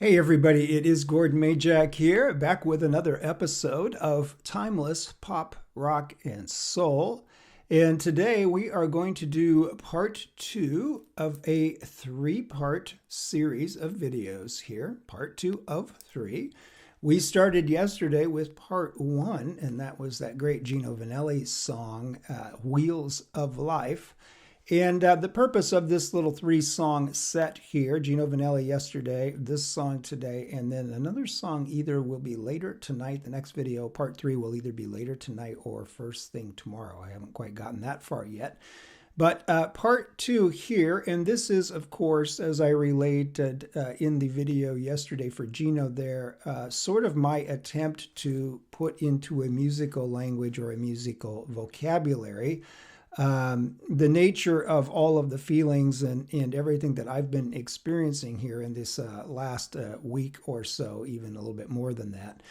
Hey everybody, it is Gordon Majak here, back with another episode of Timeless Pop, Rock, and Soul. And today we are going to do part two of a three-part series of videos here, part two of three. We started yesterday with part one, and that was that great Gino Vanelli song, Wheels of Life. And the purpose of this little three-song set here, Gino Vanelli yesterday, this song today, and then another song either will be later tonight. The next video, part three, will either be later tonight or first thing tomorrow. I haven't quite gotten that far yet. But part two here, and this is, of course, as I related in the video yesterday for Gino there, sort of my attempt to put into a musical language or a musical vocabulary the nature of all of the feelings and everything that I've been experiencing here in this last week or so, even a little bit more than that,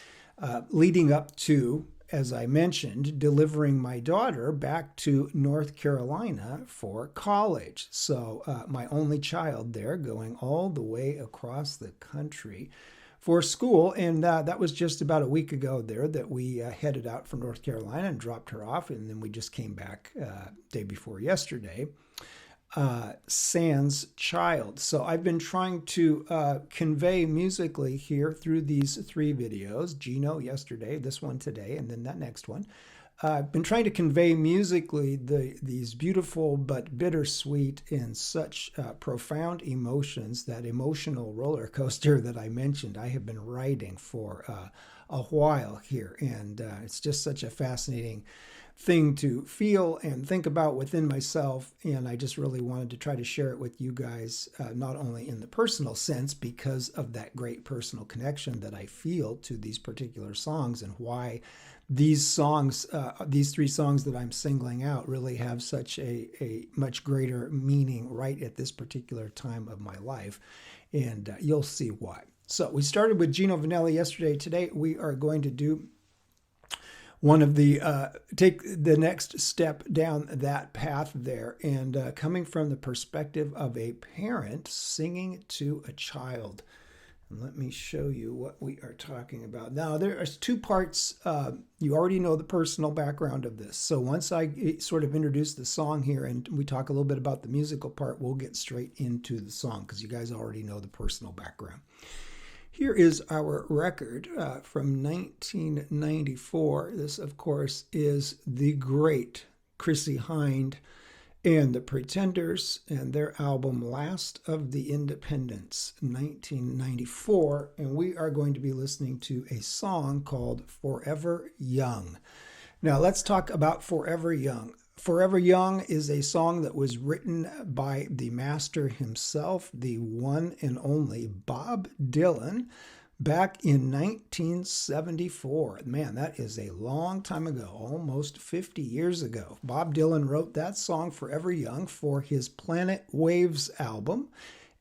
leading up to, as I mentioned, delivering my daughter back to North Carolina for college. So my only child there going all the way across the country for school. And that was just about a week ago there that we headed out from North Carolina and dropped her off. And then we just came back day before yesterday. Sans child. So I've been trying to convey musically here through these three videos, Gino yesterday, this one today, and then that next one. I've been trying to convey musically these beautiful but bittersweet and such profound emotions, that emotional roller coaster that I mentioned I have been riding for a while here. And it's just such a fascinating thing to feel and think about within myself. And I just really wanted to try to share it with you guys, not only in the personal sense, because of that great personal connection that I feel to these particular songs and why these songs, these three songs that I'm singling out, really have such a much greater meaning right at this particular time of my life. And you'll see why. So we started with Gino Vanelli yesterday. Today we are going to do one of the, take the next step down that path there, and coming from the perspective of a parent singing to a child. And let me show you what we are talking about. Now, there are two parts. You already know the personal background of this. So once I sort of introduce the song here and we talk a little bit about the musical part, we'll get straight into the song because you guys already know the personal background. Here is our record from 1994. This, of course, is the great Chrissie Hynde and the Pretenders and their album Last of the Independents, 1994. And we are going to be listening to a song called Forever Young. Now, let's talk about Forever Young. Forever Young is a song that was written by the master himself, the one and only Bob Dylan, back in 1974. Man, that is a long time ago, almost 50 years ago. Bob Dylan wrote that song, Forever Young, for his Planet Waves album.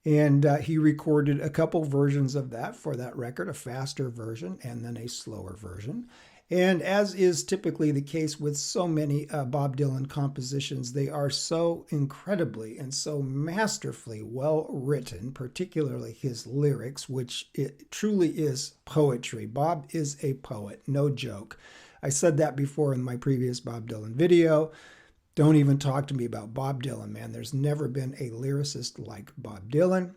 And he recorded a couple versions of that for that record, a faster version and then a slower version. And as is typically the case with so many Bob Dylan compositions, they are so incredibly and so masterfully well written, particularly his lyrics, which it truly is poetry. Bob is a poet, no joke. I said that before in my previous Bob Dylan video. Don't even talk to me about Bob Dylan, man. There's never been a lyricist like Bob Dylan.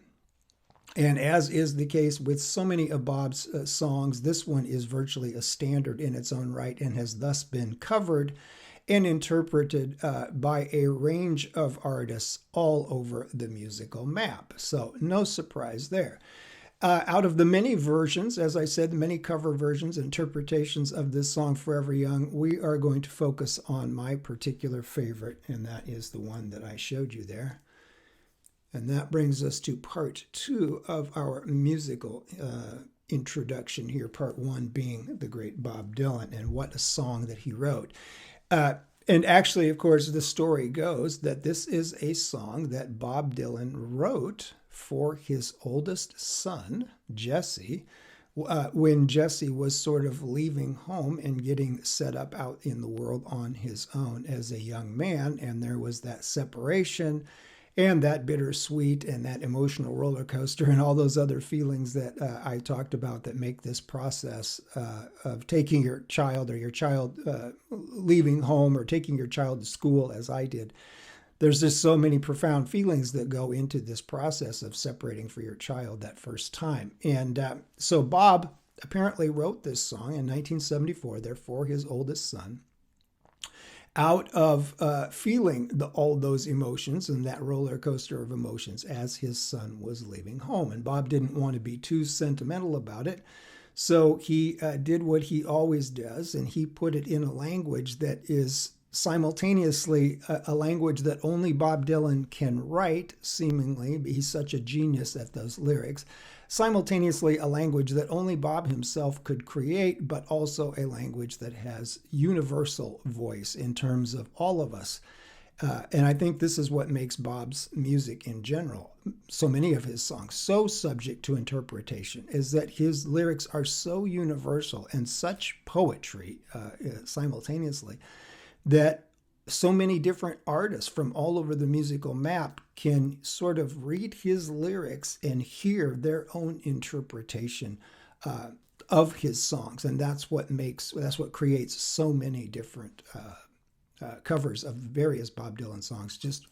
And as is the case with so many of Bob's songs, this one is virtually a standard in its own right and has thus been covered and interpreted by a range of artists all over the musical map. So no surprise there. Out of the many versions, as I said, many cover versions, interpretations of this song, Forever Young, we are going to focus on my particular favorite, and that is the one that I showed you there. And that brings us to part two of our musical introduction here, part one being the great Bob Dylan and what a song that he wrote. And actually, of course, the story goes that this is a song that Bob Dylan wrote for his oldest son, Jesse, when Jesse was sort of leaving home and getting set up out in the world on his own as a young man. And there was that separation. and that bittersweet and that emotional roller coaster and all those other feelings that I talked about that make this process of taking your child or your child leaving home or taking your child to school, as I did. There's just so many profound feelings that go into this process of separating for your child that first time. And so Bob apparently wrote this song in 1974, therefore his oldest son, out of feeling all those emotions and that roller coaster of emotions as his son was leaving home. And Bob didn't want to be too sentimental about it, so he did what he always does, and he put it in a language that is simultaneously a language that only Bob Dylan can write, seemingly. He's such a genius at those lyrics. Simultaneously a language that only Bob himself could create, but also a language that has universal voice in terms of all of us. And I think this is what makes Bob's music in general, so many of his songs, so subject to interpretation, is that his lyrics are so universal and such poetry simultaneously, that so many different artists from all over the musical map can sort of read his lyrics and hear their own interpretation of his songs. And that's what creates so many different covers of various Bob Dylan songs, just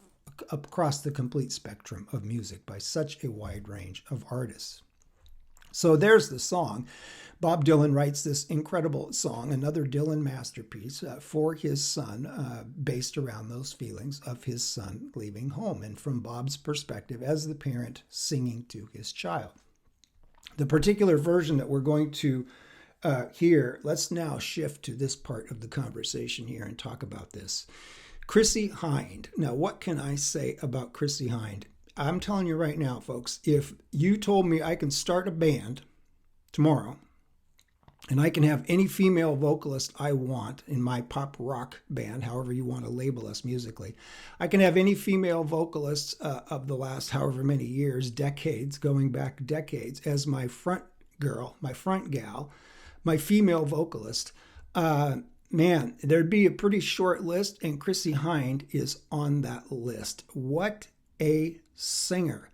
across the complete spectrum of music by such a wide range of artists. So there's the song. Bob Dylan writes this incredible song, another Dylan masterpiece, for his son, based around those feelings of his son leaving home, and from Bob's perspective as the parent singing to his child. The particular version that we're going to hear, let's now shift to this part of the conversation here and talk about this. Chrissie Hynde. Now, what can I say about Chrissie Hynde? I'm telling you right now, folks, if you told me I can start a band tomorrow, and I can have any female vocalist I want in my pop rock band, however you want to label us musically. I can have any female vocalist of the last however many years, decades, going back decades, as my front girl, my front gal, my female vocalist. Man, there'd be a pretty short list, and Chrissie Hynde is on that list. What a singer.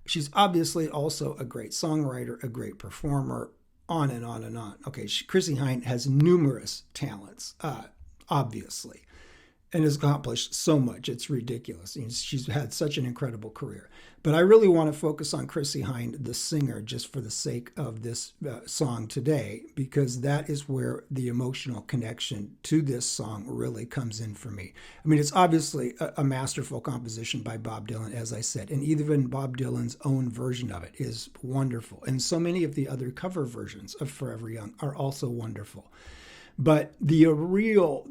She's obviously also a great songwriter, a great performer, on and on and on. Okay, Chrissie Hynde has numerous talents, obviously, and has accomplished so much. It's ridiculous. She's had such an incredible career. But I really want to focus on Chrissie Hynde, the singer, just for the sake of this song today, because that is where the emotional connection to this song really comes in for me. I mean, it's obviously a masterful composition by Bob Dylan, as I said, and even Bob Dylan's own version of it is wonderful. And so many of the other cover versions of Forever Young are also wonderful. But the real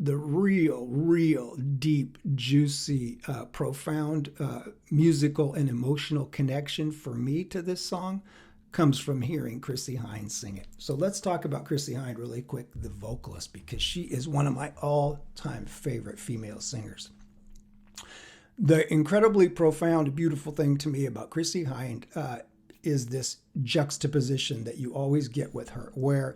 deep, juicy, profound musical and emotional connection for me to this song comes from hearing Chrissie Hynde sing it. So let's talk about Chrissie Hynde really quick, the vocalist, because she is one of my all-time favorite female singers. The incredibly profound, beautiful thing to me about Chrissie Hynde is this juxtaposition that you always get with her, where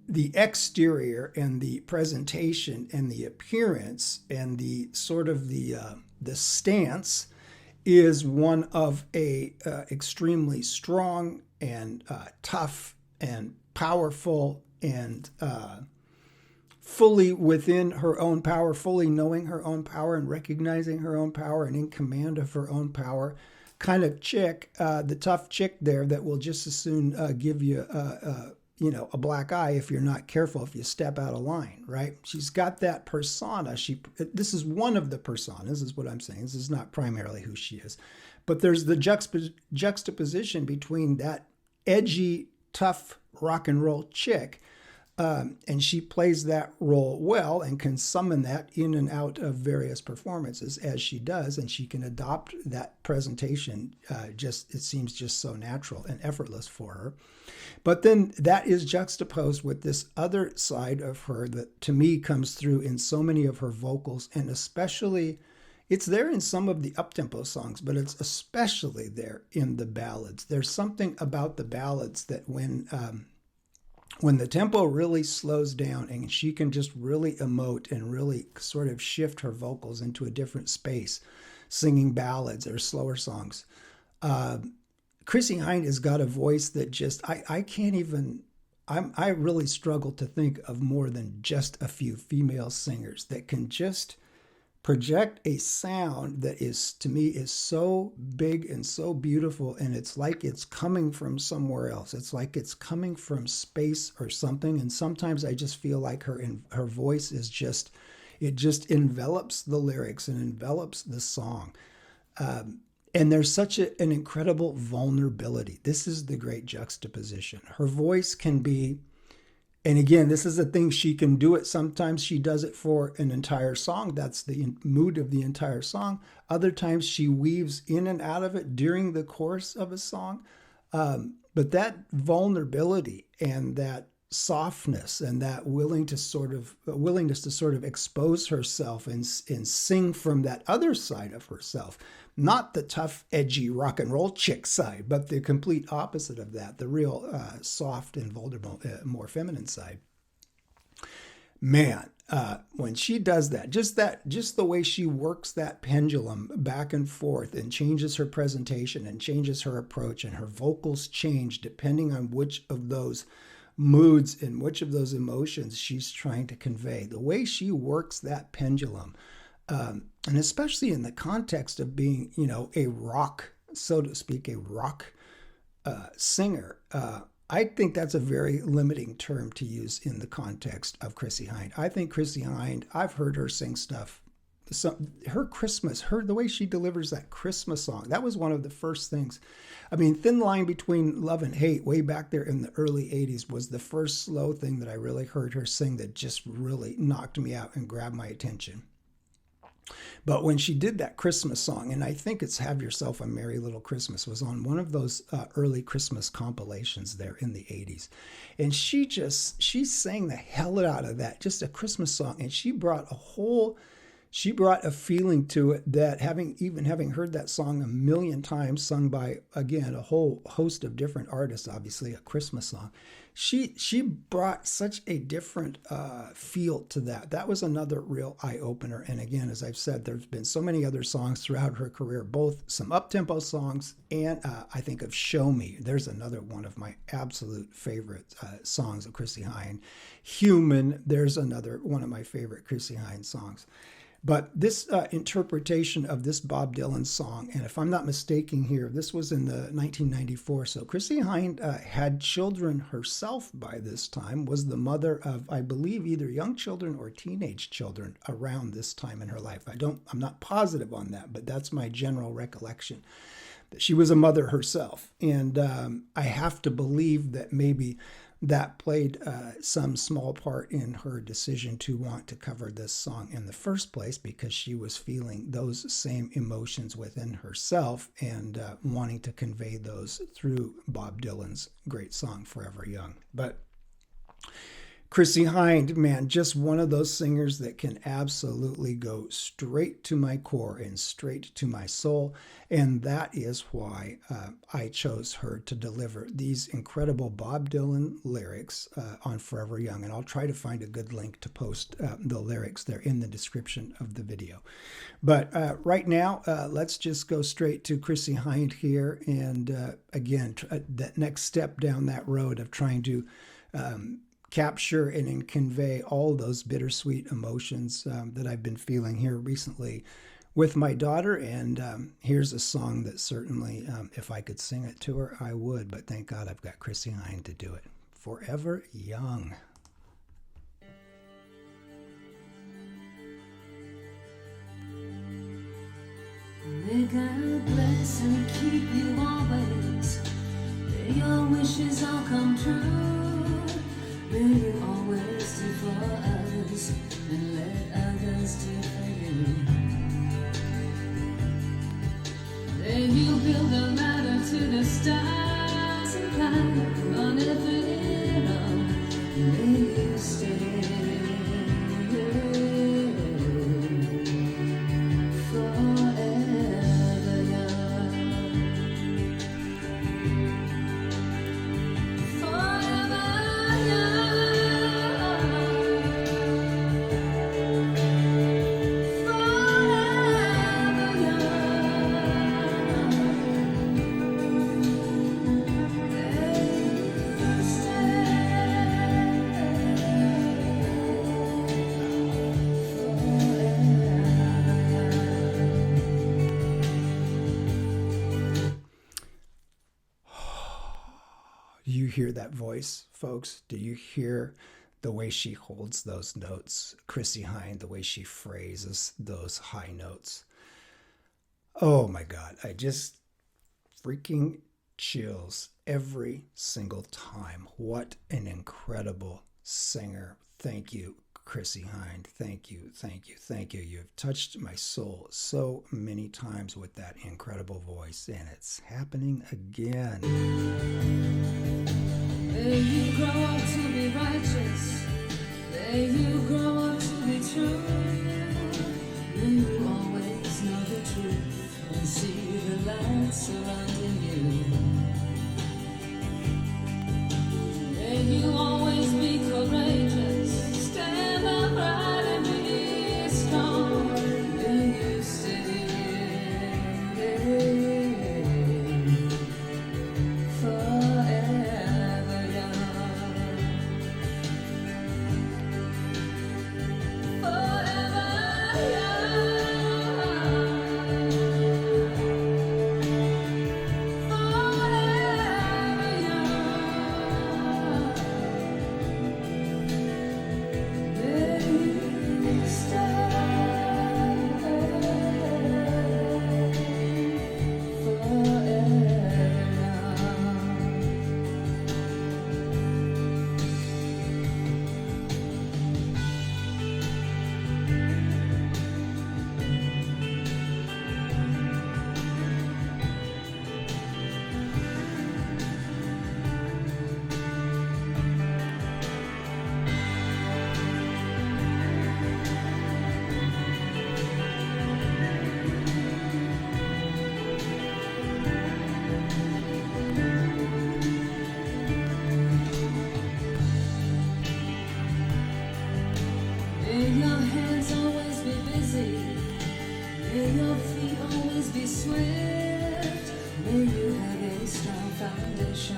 the exterior and the presentation and the appearance and the sort of the stance is one of a extremely strong and tough and powerful and fully within her own power, fully knowing her own power and recognizing her own power and in command of her own power kind of chick, the tough chick there that will just as soon give you a black eye if you're not careful, if you step out of line, right? She's got that persona. This is one of the personas, is what I'm saying. This is not primarily who she is. But there's the juxtaposition between that edgy, tough rock and roll chick, and she plays that role well and can summon that in and out of various performances as she does, and she can adopt that presentation. It seems just so natural and effortless for her. But then that is juxtaposed with this other side of her that to me comes through in so many of her vocals, and especially it's there in some of the uptempo songs, but it's especially there in the ballads. There's something about the ballads that when the tempo really slows down and she can just really emote and really sort of shift her vocals into a different space, singing ballads or slower songs. Uh, Chrissie Hynde has got a voice that just I can't even. I really struggle to think of more than just a few female singers that can just project a sound that is, to me, is so big and so beautiful, and it's like it's coming from somewhere else. It's like it's coming from space or something. And sometimes I just feel like her voice is just, it just envelops the lyrics and envelops the song. And there's such an incredible vulnerability. This is the great juxtaposition. Her voice can be, and again, this is a thing, she can do it. Sometimes she does it for an entire song. That's the mood of the entire song. Other times she weaves in and out of it during the course of a song. But that vulnerability and that softness and that willingness to sort of expose herself and sing from that other side of herself, not the tough, edgy rock and roll chick side, but the complete opposite of that, the real soft and vulnerable, more feminine side. Man, when she does that, just the way she works that pendulum back and forth and changes her presentation and changes her approach, and her vocals change depending on which of those moods and which of those emotions she's trying to convey. The way she works that pendulum, and especially in the context of being, a rock, so to speak, a rock singer, I think that's a very limiting term to use in the context of Chrissie Hynde. I think Chrissie Hynde, I've heard her sing stuff. The way she delivers that Christmas song, that was one of the first things. I mean, Thin Line Between Love and Hate, way back there in the early 80s, was the first slow thing that I really heard her sing that just really knocked me out and grabbed my attention. But when she did that Christmas song, and I think it's Have Yourself a Merry Little Christmas, was on one of those early Christmas compilations there in the 80s. And she sang the hell out of that, just a Christmas song. And she brought a feeling to it that having heard that song a million times, sung by, again, a whole host of different artists, obviously a Christmas song, she brought such a different feel to that. That was another real eye-opener. And again, as I've said, there's been so many other songs throughout her career, both some up-tempo songs and I think of Show Me. There's another one of my absolute favorite songs of Chrissie Hynde. Human, there's another one of my favorite Chrissie Hynde songs. But this interpretation of this Bob Dylan song, and if I'm not mistaken here, this was in the 1994. So Chrissie Hynde had children herself by this time, was the mother of, I believe, either young children or teenage children around this time in her life. I'm not positive on that, but that's my general recollection. That she was a mother herself. And I have to believe that maybe that played some small part in her decision to want to cover this song in the first place, because she was feeling those same emotions within herself and wanting to convey those through Bob Dylan's great song, Forever Young. But Chrissie Hynde, man, just one of those singers that can absolutely go straight to my core and straight to my soul. And that is why I chose her to deliver these incredible Bob Dylan lyrics on Forever Young. And I'll try to find a good link to post the lyrics there in the description of the video. But right now, let's just go straight to Chrissie Hynde here. And again, that next step down that road of trying to capture and convey all those bittersweet emotions that I've been feeling here recently with my daughter. And here's a song that certainly, if I could sing it to her, I would. But thank God I've got Chrissie Hynde to do it. Forever Young. May God bless and keep you always. May your wishes all come true. May you always do for others and let others do for you. May you build a ladder to the stars and climb on every road. May you stay forever young. Forever young. Forever young. You hear that voice, folks? Do you hear the way she holds those notes? Chrissie Hynde, the way she phrases those high notes. Oh my God, I just freaking chills every single time. What an incredible singer. Thank you, Chrissie Hynde. Thank you, thank you, thank you. You've touched my soul so many times with that incredible voice, and it's happening again. May you grow up to be righteous. May you grow up to be true. May you always know the truth and see the light surrounding you. May you always be courageous. Stand upright and be strong. May you stay forever young. Forever young. Forever young. May you stay forever May your hands always be busy. May your feet always be swift. May you have a strong foundation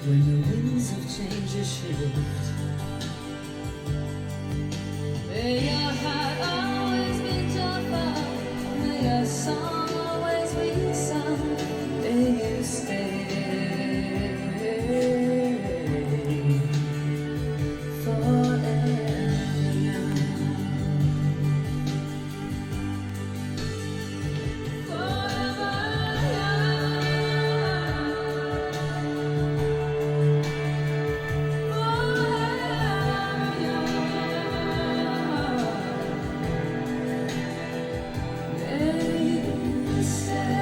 when the winds of change shift. May your heart always be joyful. May your song always be sung. May you stay forever young. Forever young. Forever young. May you stay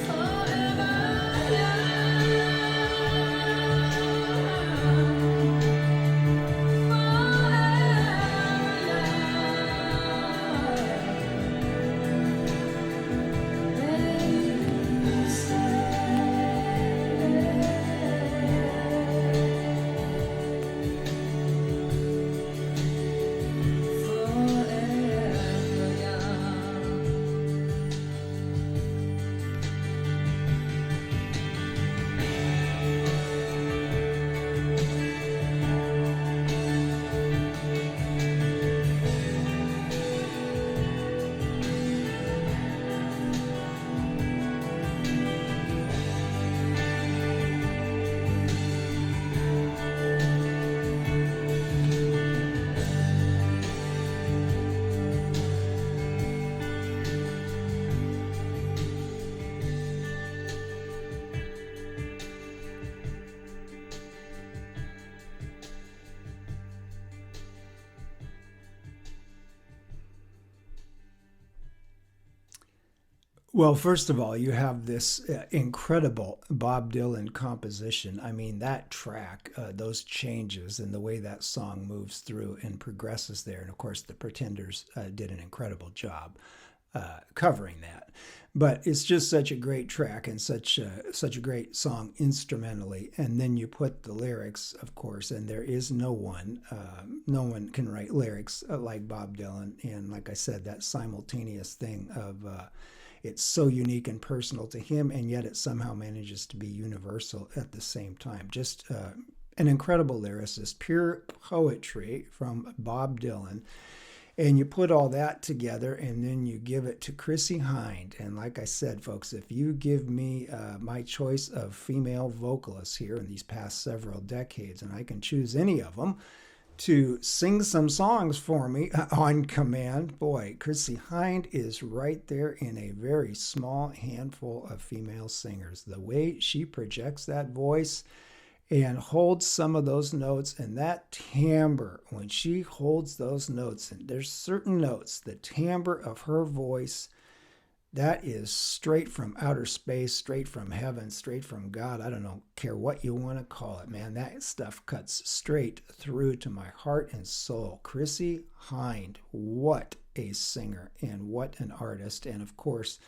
forever young. Forever Well, first of all, you have this incredible Bob Dylan composition. I mean, that track, those changes, and the way that song moves through and progresses there. And of course, the Pretenders did an incredible job covering that. But it's just such a great track and such a great song instrumentally. And then you put the lyrics, of course, and there is no one can write lyrics like Bob Dylan. And like I said, that simultaneous thing of it's so unique and personal to him, and yet it somehow manages to be universal at the same time. Just an incredible lyricist, pure poetry from Bob Dylan. And you put all that together and then you give it to Chrissie Hynde. And like I said, folks, if you give me my choice of female vocalists here in these past several decades, and I can choose any of them to sing some songs for me on command, boy, Chrissie Hynde is right there in a very small handful of female singers. The way she projects that voice and holds some of those notes, and that timbre, when she holds those notes, and there's certain notes, the timbre of her voice, that is straight from outer space, straight from heaven, straight from God. I don't know, care what you want to call it, man. That stuff cuts straight through to my heart and soul. Chrissie Hynde, what a singer and what an artist. And of course,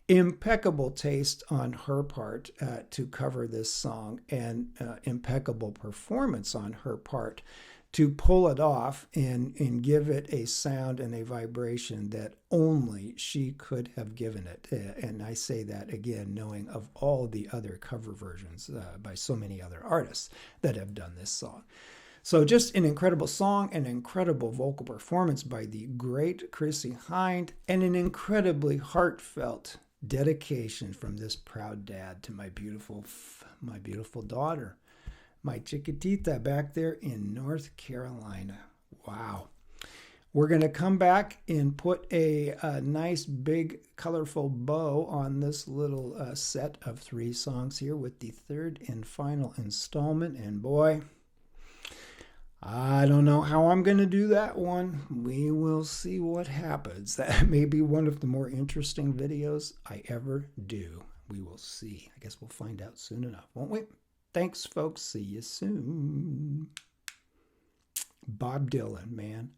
impeccable taste on her part to cover this song, and impeccable performance on her part to pull it off and give it a sound and a vibration that only she could have given it. And I say that again, knowing of all the other cover versions by so many other artists that have done this song. So just an incredible song, an incredible vocal performance by the great Chrissie Hynde, and an incredibly heartfelt dedication from this proud dad to my beautiful daughter, my Chiquitita back there in North Carolina. Wow. We're going to come back and put a nice big colorful bow on this little set of 3 songs here with the third and final installment. And boy, I don't know how I'm going to do that one. We will see what happens. That may be one of the more interesting videos I ever do. We will see. I guess we'll find out soon enough, won't we? Thanks, folks. See you soon. Bob Dylan, man.